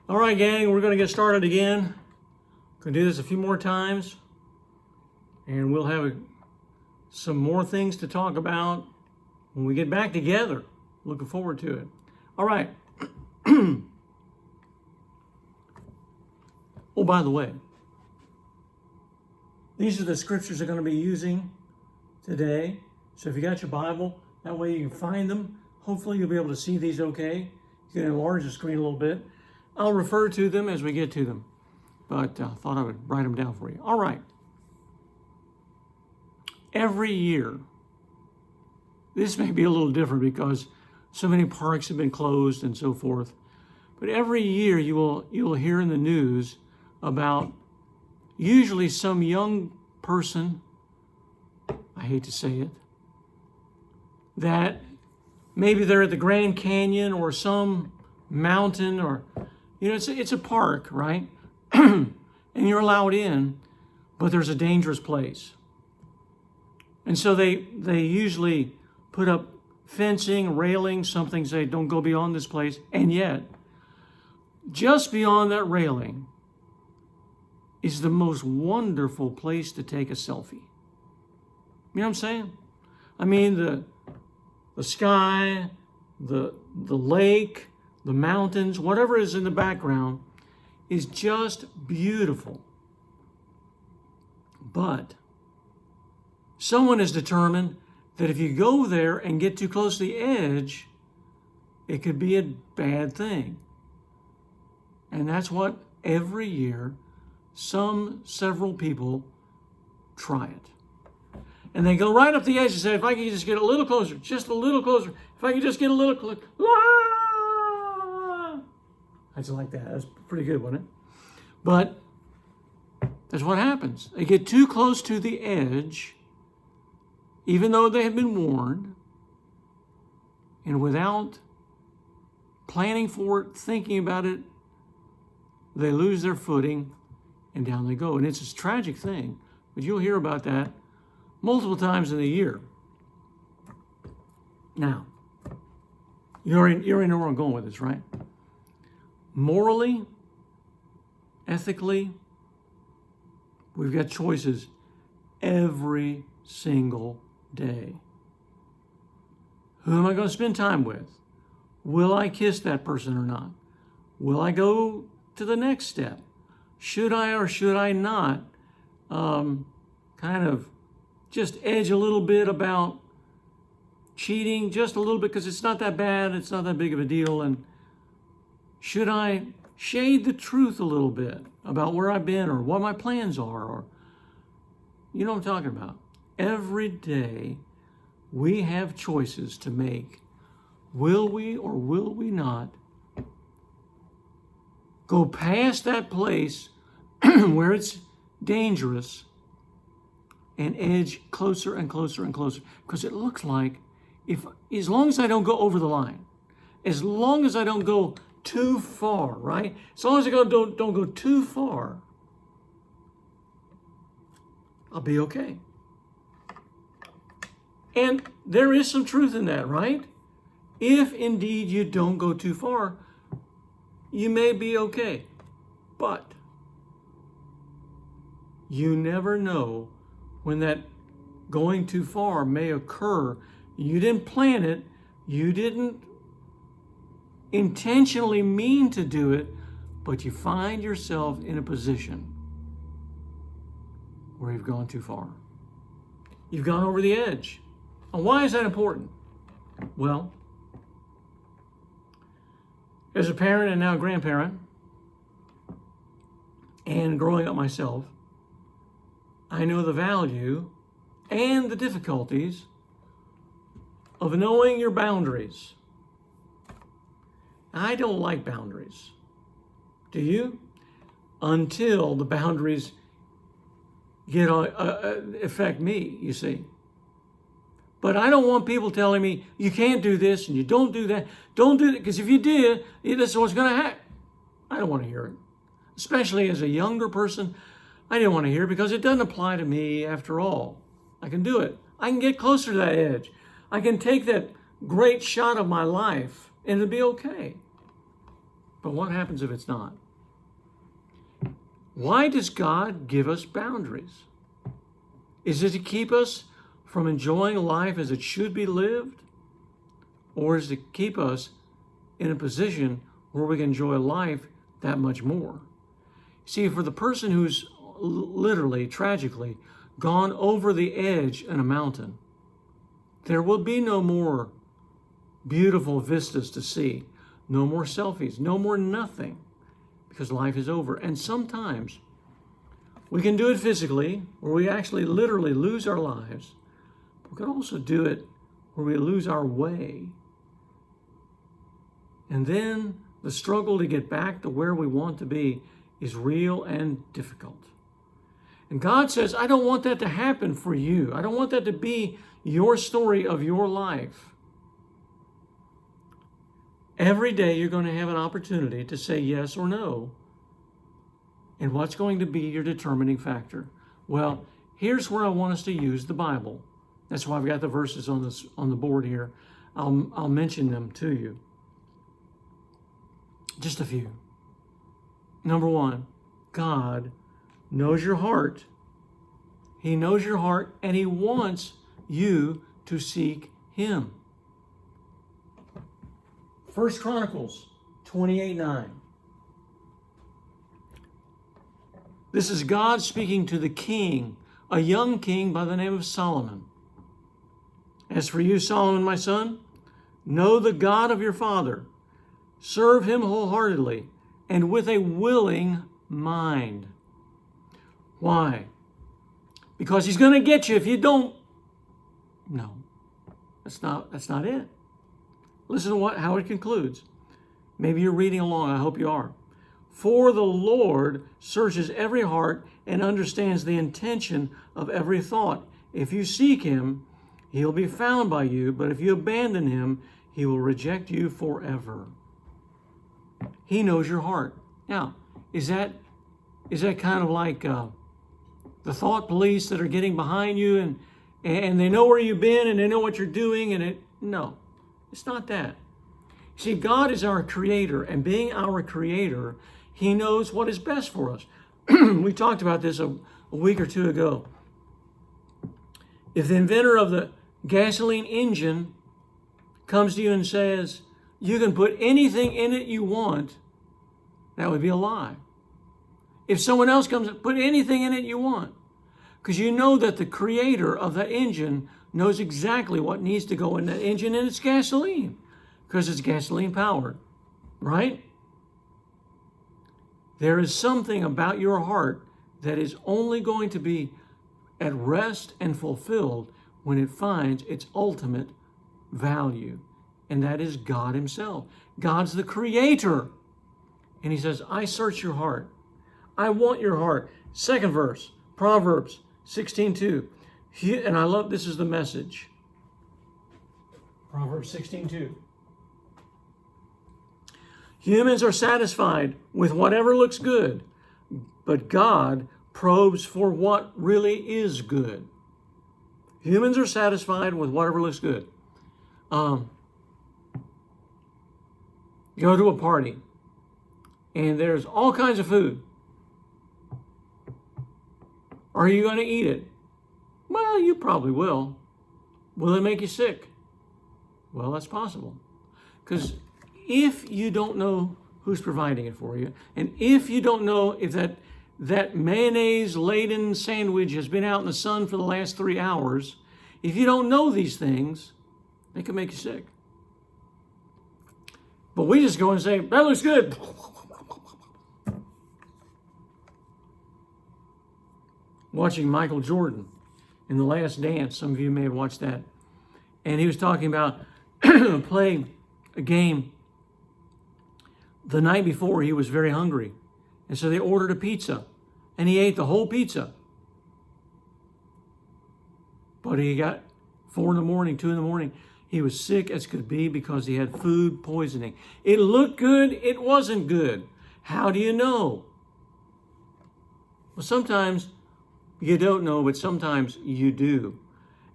All right, gang, we're going to get started again. Going to do this a few more times, and we'll have some more things to talk about when we get back together. Looking forward to it. All right. Oh, by the way, these are the scriptures I'm going to be using today. So if you got your Bible, that way you can find them. Hopefully you'll be able to see these okay. You can enlarge the screen a little bit. I'll refer to them as we get to them, but I thought I would write them down for you. All right. Every year, this may be a little different because so many parks have been closed and so forth, but every year you will hear in the news about usually some young person, I hate to say it, that maybe they're at the Grand Canyon or some mountain, or it's a park, right? And you're allowed in, but there's a dangerous place. And so they usually put up fencing, railing, something, say don't go beyond this place. And yet, just beyond that railing is the most wonderful place to take a selfie. You know what I'm saying? I mean, the sky, the lake, the mountains, whatever is in the background is just beautiful. But someone has determined that if you go there and get too close to the edge, it could be a bad thing. And that's what every year several people try it. And they go right up the edge and say, if I can just get a little closer, just a little closer, if I can just get a little closer. I just like that. That's pretty good, wasn't it? But that's what happens. They get too close to the edge, even though they have been warned, and without planning for it, thinking about it, they lose their footing and down they go. And it's a tragic thing, but you'll hear about that multiple times in the year. Now, you already know where I'm going with this, right? Morally, ethically, we've got choices every single day. Who am I going to spend time with? Will I kiss that person or not? Will I go to the next step? Should I or should I not kind of just edge a little bit about cheating, just a little bit, because it's not that bad, it's not that big of a deal? And should I shade the truth a little bit about where I've been or what my plans are? Or, you know what I'm talking about. Every day we have choices to make. Will we or will we not go past that place where it's dangerous and edge closer and closer and closer? Because it looks like as long as I don't go over the line, as long as I don't go too far, right? As long as I don't go too far, I'll be okay. And there is some truth in that, right? If indeed you don't go too far, you may be okay. But you never know when that going too far may occur. You didn't plan it. You didn't intentionally mean to do it, but you find yourself in a position where you've gone too far. You've gone over the edge. And why is that important? Well, as a parent and now grandparent, and growing up myself, I know the value and the difficulties of knowing your boundaries. I don't like boundaries. Do you? Until the boundaries affect me, you see. But I don't want people telling me, you can't do this and you don't do that. Don't do it, because if you did, this is what's going to happen. I don't want to hear it. Especially as a younger person, I didn't want to hear it because it doesn't apply to me after all. I can do it. I can get closer to that edge. I can take that great shot of my life and it'll be okay. But what happens if it's not? Why does God give us boundaries? Is it to keep us from enjoying life as it should be lived? Or is it to keep us in a position where we can enjoy life that much more? See, for the person who's literally, tragically, gone over the edge in a mountain, there will be no more beautiful vistas to see, no more selfies, no more nothing, because life is over. And sometimes we can do it physically, where we actually literally lose our lives. We can also do it where we lose our way. And then the struggle to get back to where we want to be is real and difficult. And God says, I don't want that to happen for you. I don't want that to be your story of your life. Every day you're going to have an opportunity to say yes or no. And what's going to be your determining factor? Well, here's where I want us to use the Bible. That's why I've got the verses on the board here. I'll mention them to you. Just a few. Number one, God knows your heart. He knows your heart, and He wants you to seek Him. 1 Chronicles 28:9. This is God speaking to the king, a young king by the name of Solomon. As for you, Solomon, my son, know the God of your father. Serve Him wholeheartedly and with a willing mind. Why? Because He's going to get you if you don't. No, that's not it. Listen to how it concludes. Maybe you're reading along. I hope you are. For the Lord searches every heart and understands the intention of every thought. If you seek Him, He'll be found by you. But if you abandon Him, He will reject you forever. He knows your heart. Now, is that kind of like the thought police that are getting behind you and they know where you've been and they know what you're doing? No, it's not that. See, God is our creator, and being our creator, He knows what is best for us. We talked about this a week or two ago. If the inventor of the gasoline engine comes to you and says, you can put anything in it you want, that would be a lie. If someone else comes and put anything in it you want, because you know that the creator of that engine knows exactly what needs to go in that engine, and it's gasoline, because it's gasoline powered, right? There is something about your heart that is only going to be at rest and fulfilled when it finds its ultimate value. And that is God Himself. God's the creator. And He says, I search your heart. I want your heart. Second verse, Proverbs 16:2. And I love, this is the Message. Proverbs 16:2. Humans are satisfied with whatever looks good, but God probes for what really is good. Humans are satisfied with whatever looks good. Go to a party, and there's all kinds of food. Are you going to eat it? Well, you probably will. Will it make you sick? Well, that's possible. Because if you don't know who's providing it for you, and if you don't know if that mayonnaise-laden sandwich has been out in the sun for the last 3 hours, if you don't know these things, they can make you sick. But we just go and say, that looks good. Watching Michael Jordan in The Last Dance. Some of you may have watched that. And he was talking about playing a game. The night before, he was very hungry. And so they ordered a pizza. And he ate the whole pizza. But he got 4 in the morning, 2 in the morning. He was sick as could be because he had food poisoning. It looked good. It wasn't good. How do you know? Well, sometimes you don't know, but sometimes you do.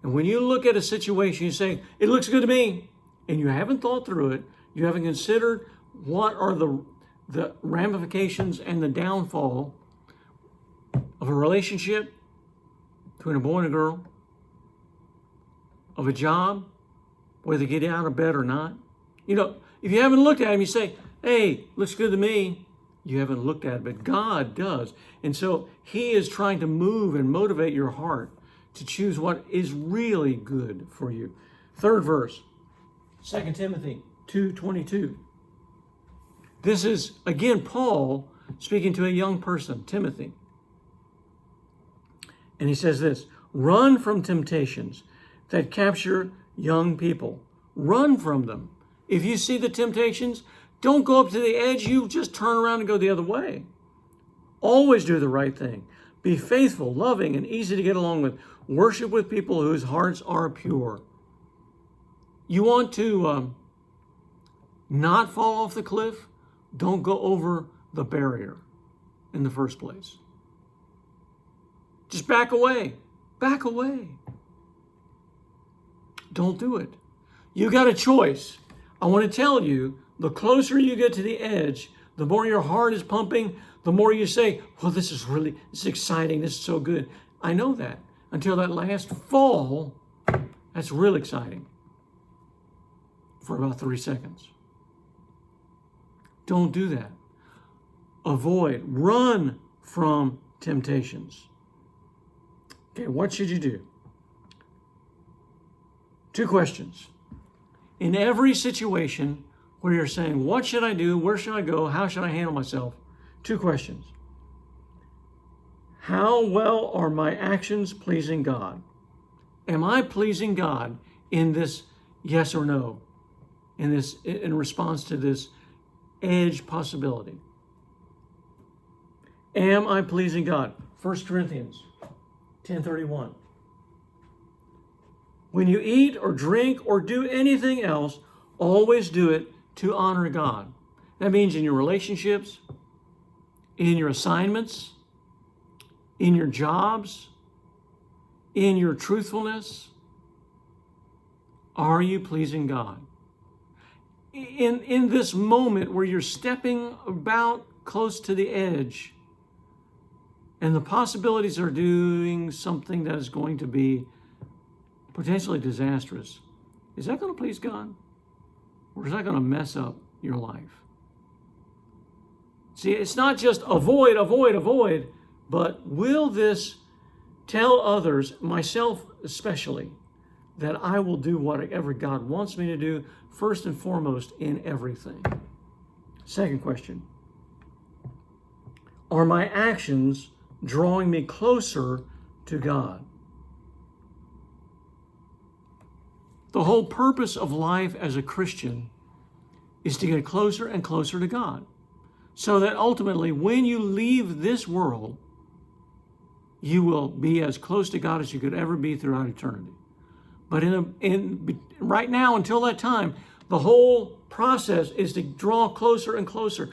And when you look at a situation, you say, it looks good to me. And you haven't thought through it. You haven't considered what are the the ramifications and the downfall of a relationship between a boy and a girl, of a job, whether they get out of bed or not. You know, if you haven't looked at him, you say, hey, looks good to me. You haven't looked at it, but God does. And so he is trying to move and motivate your heart to choose what is really good for you. Third verse, 2 Timothy 2:22. This is, again, Paul speaking to a young person, Timothy. And he says this, run from temptations that capture young people. Run from them. If you see the temptations, don't go up to the edge. You just turn around and go the other way. Always do the right thing. Be faithful, loving, and easy to get along with. Worship with people whose hearts are pure. You want to not fall off the cliff? Don't go over the barrier in the first place. Just back away. Back away. Don't do it. You got a choice. I want to tell you, the closer you get to the edge, the more your heart is pumping, the more you say, well, this is exciting. This is so good. I know that. Until that last fall, that's real exciting for about 3 seconds. Don't do that. Avoid, run from temptations. Okay, what should you do? 2 questions. In every situation where you're saying, what should I do? Where should I go? How should I handle myself? 2 questions. How well are my actions pleasing God? Am I pleasing God in this yes or no? In response to this edge possibility? Am I pleasing God? 1 Corinthians 10:31. When you eat or drink or do anything else, always do it to honor God. That means in your relationships, in your assignments, in your jobs, in your truthfulness. Are you pleasing God? In this moment where you're stepping about close to the edge and the possibilities are doing something that is going to be potentially disastrous, is that going to please God? Or is that going to mess up your life? See, it's not just avoid, avoid, avoid, but will this tell others, myself especially, that I will do whatever God wants me to do, first and foremost in everything? Second question. Are my actions drawing me closer to God? The whole purpose of life as a Christian is to get closer and closer to God, so that ultimately when you leave this world, you will be as close to God as you could ever be throughout eternity. But right now, until that time, the whole process is to draw closer and closer.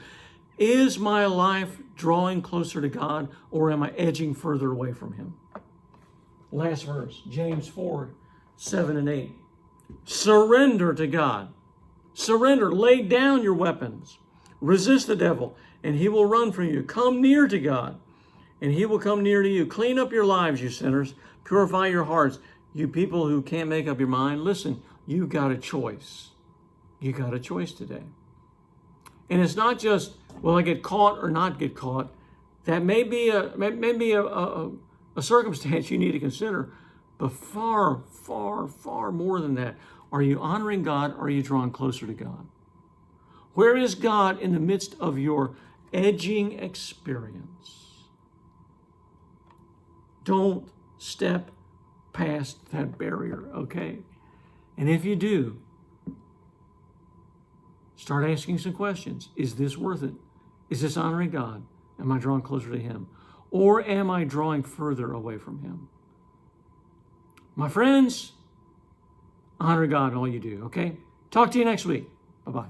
Is my life drawing closer to God, or am I edging further away from Him? Last verse, James 4:7-8. Surrender to God. Surrender. Lay down your weapons. Resist the devil, and he will run from you. Come near to God, and He will come near to you. Clean up your lives, you sinners. Purify your hearts, you people who can't make up your mind. Listen, you got a choice. You got a choice today. And it's not just, will I get caught or not get caught? That may be a circumstance you need to consider. But far, far, far more than that, are you honoring God or are you drawing closer to God? Where is God in the midst of your edging experience? Don't step past that barrier, okay? And if you do, start asking some questions. Is this worth it? Is this honoring God? Am I drawing closer to Him? Or am I drawing further away from Him? My friends, honor God in all you do, okay? Talk to you next week. Bye-bye.